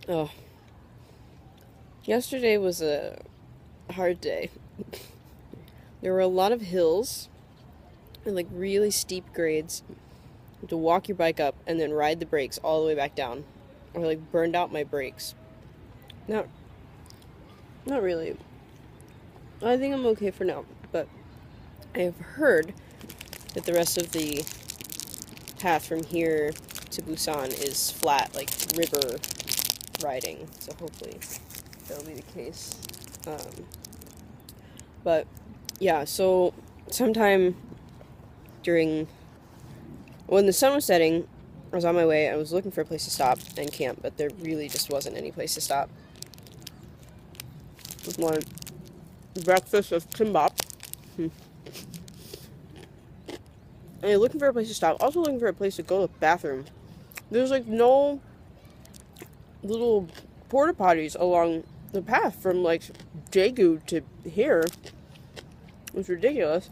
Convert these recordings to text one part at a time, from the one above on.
Oh, yesterday was a hard day. There were a lot of hills and like really steep grades. You had to walk your bike up and then ride the brakes all the way back down. I like burned out my brakes. Not, not really. I think I'm okay for now, but I have heard that the rest of the path from here to Busan is flat, like river riding. So hopefully that'll be the case. Um, but yeah, so sometime during when the sun was setting, I was on my way. I was looking for a place to stop and camp, but there really just wasn't any place to stop. With my breakfast of kimbap. And looking for a place to stop. Also looking for a place to go to the bathroom. There's like no little porta potties along the path from like Daegu to here. It was ridiculous.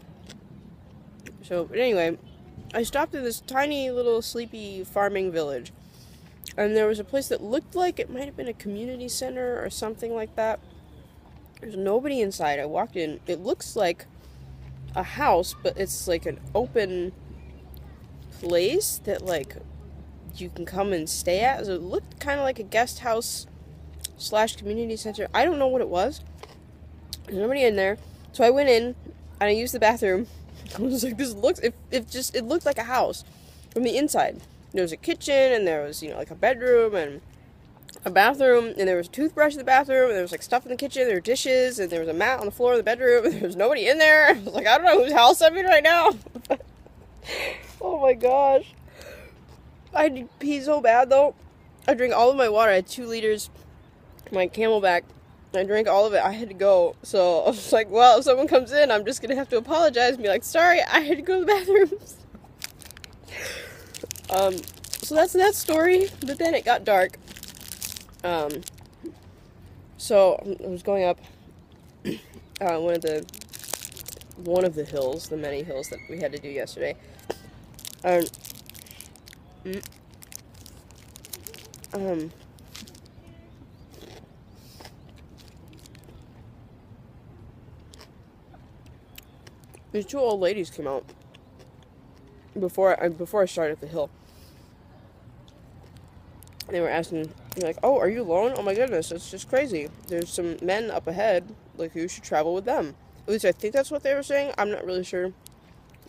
So, but anyway, I stopped at this tiny little sleepy farming village. And there was a place that looked like it might have been a community center or something like that. There's nobody inside. I walked in. It looks like a house, but it's like an open place that like you can come and stay at. So it looked kind of like a guest house / community center. I don't know what it was. There's nobody in there. So I went in and I used the bathroom. I was like, this looks, it looked like a house from the inside. There was a kitchen and there was, like a bedroom and a bathroom, and there was a toothbrush in the bathroom, and there was like stuff in the kitchen, there were dishes, and there was a mat on the floor of the bedroom, and there was nobody in there. I was like, I don't know whose house I'm in right now. Oh my gosh. I need to pee so bad though. I drank all of my water. I had 2 liters, my Camelback. I drank all of it. I had to go. So I was like, well, if someone comes in, I'm just going to have to apologize and be like, sorry, I had to go to the bathrooms. So that's that story. But then it got dark. So I was going up one of the hills, the many hills that we had to do yesterday. Um, these 2 old ladies came out before I started the hill. They were asking, like, oh, are you alone? Oh my goodness, it's just crazy. There's some men up ahead, like, you should travel with them. At least I think that's what they were saying. I'm not really sure.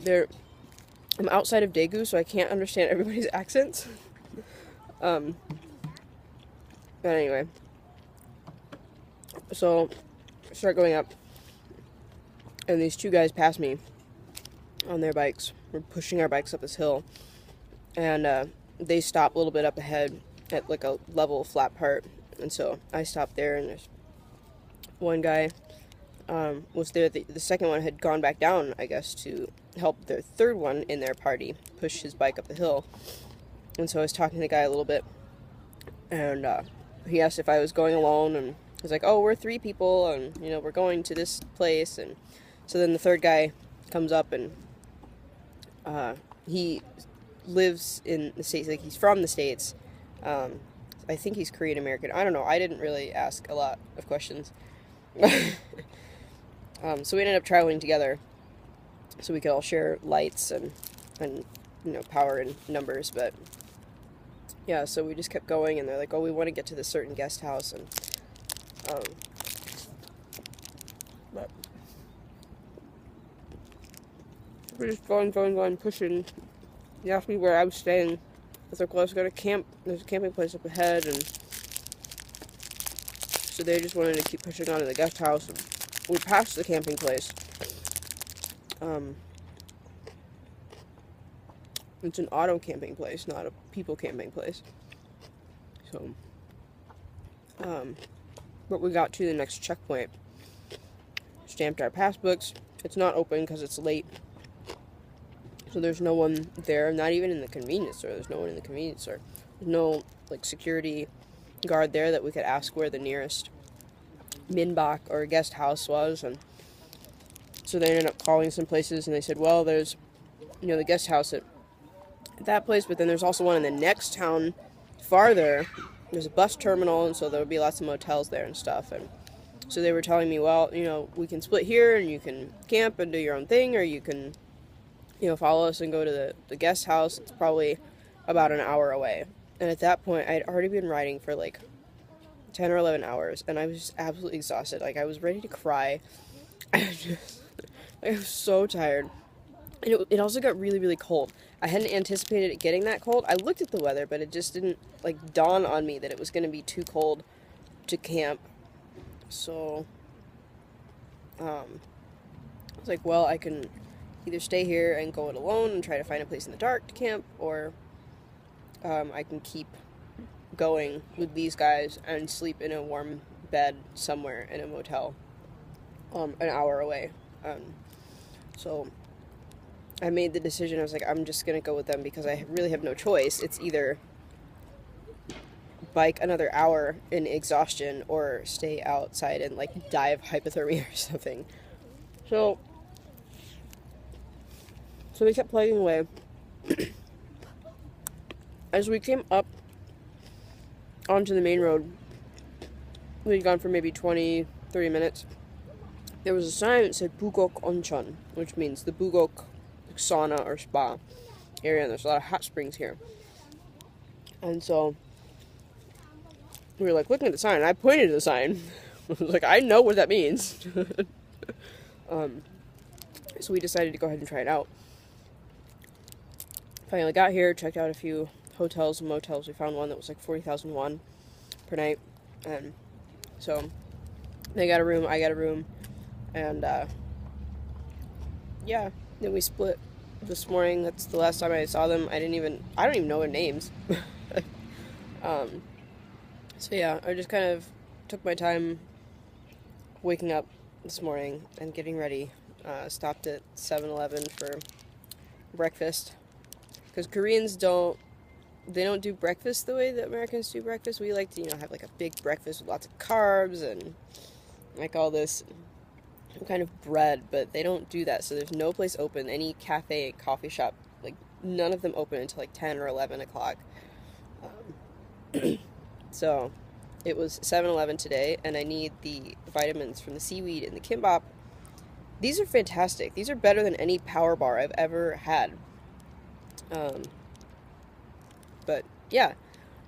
I'm outside of Daegu, so I can't understand everybody's accents. But anyway. So, I start going up, and these 2 guys pass me on their bikes. We're pushing our bikes up this hill, and they stop a little bit up ahead at like a level flat part, and so I stopped there, and there's one guy was there. The second one had gone back down, I guess, to help their third one in their party push his bike up the hill. And so I was talking to the guy a little bit, and he asked if I was going alone, and I was like, oh, we're 3 people, and we're going to this place. And so then the third guy comes up, and he lives in the States, like he's from the States. I think he's Korean American. I don't know. I didn't really ask a lot of questions. So we ended up traveling together so we could all share lights and power and numbers. But yeah, so we just kept going, and they're like, oh, we want to get to this certain guest house, and but we're just going, pushing. He asked me where I was staying. I was like, well, I was going to camp. There's a camping place up ahead, and so they just wanted to keep pushing on to the guest house. And we passed the camping place. It's an auto camping place, not a people camping place. So, but we got to the next checkpoint, stamped our passbooks. It's not open because it's late. So there's no one there, not even in the convenience store. There's no one in the convenience store. There's no, like, security guard there that we could ask where the nearest minbak or guest house was. And so they ended up calling some places, and they said, well, there's, the guest house at that place, but then there's also one in the next town farther there's a bus terminal, and so there would be lots of motels there and stuff. And so they were telling me, well, you know, we can split here and you can camp and do your own thing, or you can, you know, follow us and go to the guest house. It's probably about an hour away. And at that point, I'd already been riding for like 10 or 11 hours, and I was just absolutely exhausted. Like, I was ready to cry. I was so tired. And it also got really, really cold. I hadn't anticipated it getting that cold. I looked at the weather, but it just didn't, like, dawn on me that it was going to be too cold to camp. So, I was like, well, I can either stay here and go it alone and try to find a place in the dark to camp, or I can keep going with these guys and sleep in a warm bed somewhere in a motel an hour away. So I made the decision. I was like, I'm just gonna go with them because I really have no choice. It's either bike another hour in exhaustion or stay outside and like die of hypothermia or something. So we kept plugging away. As we came up onto the main road, we'd gone for maybe 20, 30 minutes. There was a sign that said Bugok Oncheon, which means the Bugok sauna or spa area, and there's a lot of hot springs here. And so we were like looking at the sign, and I pointed to the sign. I was like, I know what that means. So we decided to go ahead and try it out. Finally got here, checked out a few hotels and motels. We found one that was like 40,000 won per night. And so they got a room, I got a room, and yeah, then we split this morning. That's the last time I saw them. I don't even know their names. So yeah, I just kind of took my time waking up this morning and getting ready. Stopped at 7-Eleven for breakfast, because Koreans don't do breakfast the way that Americans do breakfast. We like to, have like a big breakfast with lots of carbs and like all this kind of bread, but they don't do that. So there's no place open, any cafe, coffee shop, like none of them open until like 10 or 11 o'clock. So it was 7-Eleven today, and I need the vitamins from the seaweed and the kimbap. These are fantastic. These are better than any power bar I've ever had. But yeah,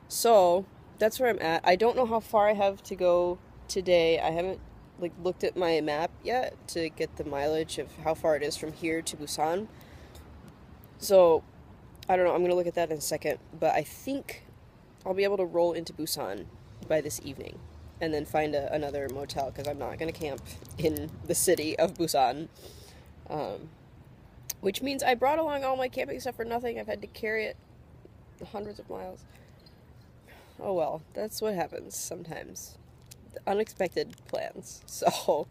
so that's where I'm at. I don't know how far I have to go today. I haven't looked at my map yet to get the mileage of how far it is from here to Busan. So I don't know. I'm gonna look at that in a second. But I think I'll be able to roll into Busan by this evening, and then find another motel, because I'm not gonna camp in the city of Busan. Which means I brought along all my camping stuff for nothing. I've had to carry it hundreds of miles. Oh well, that's what happens sometimes. Unexpected plans. So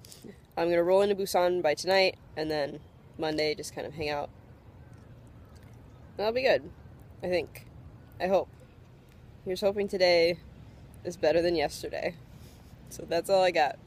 I'm gonna roll into Busan by tonight, and then Monday just kind of hang out. That'll be good, I think. I hope. Here's hoping today is better than yesterday. So that's all I got.